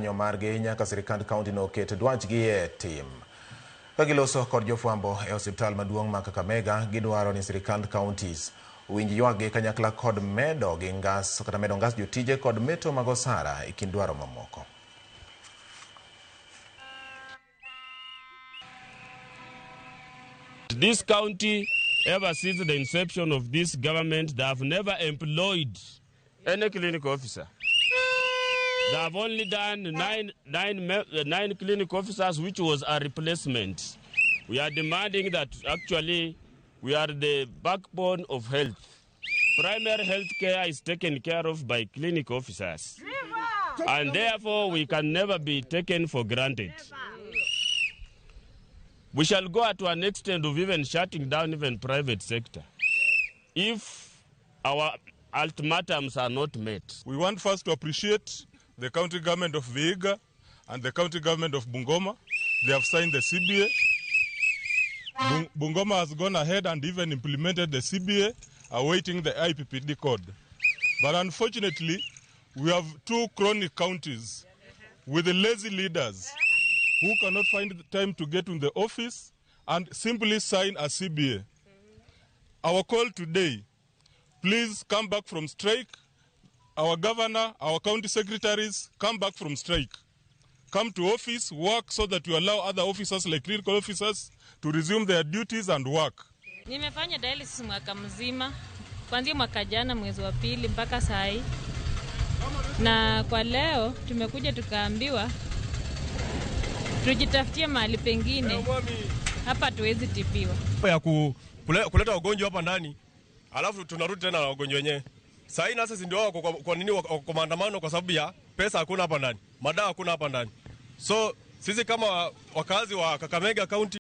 ng'anyo margi nyaka sirikand kaunti no oket dwachgi e tim. Kagiloso kod jofwambo e osiptal maduong' ma Kakamega, gidwaro ni sirikand counties winj ywaggi kanyakla kod medo ngas jotije kod meto mag osara e kind dwaro mamoko. This county, ever since the inception of this government, they have never employed any clinic officer. They have only done nine clinic officers, which was a replacement. We are demanding that actually we are the backbone of health. Primary health care is taken care of by clinic officers. And therefore, we can never be taken for granted. We shall go to an extent of even shutting down even private sector if our ultimatums are not met. We want first to appreciate the county government of Vihiga and the county government of Bungoma. They have signed the CBA. Bungoma has gone ahead and even implemented the CBA, awaiting the IPPD code. But unfortunately, we have two chronic counties with lazy leaders who cannot find the time to get in the office and simply sign a CBA. Our call today, please come back from strike. Our governor, our county secretaries, come back from strike. Come to office, work so that you allow other officers like clinical officers to resume their duties and work. Nimefanya dialysis mwaka mzima, kuanzia mwaka jana mwezi wa pili mpaka saa hii. Na kwa leo tumekuja tukaambiwa tujitafutie mahali pengine. Hapa tuwezi tibiwa. Ya kuleta wagonjwa hapa ndani, alafu tunarudi tena na wagonjwa wenyewe. Sasa nasa ndio kwa nini kwa maandamano? Kwa sababu ya pesa hakuna hapa ndani. Madawa hakuna hapa ndani. So sisi kama wakazi wa Kakamega County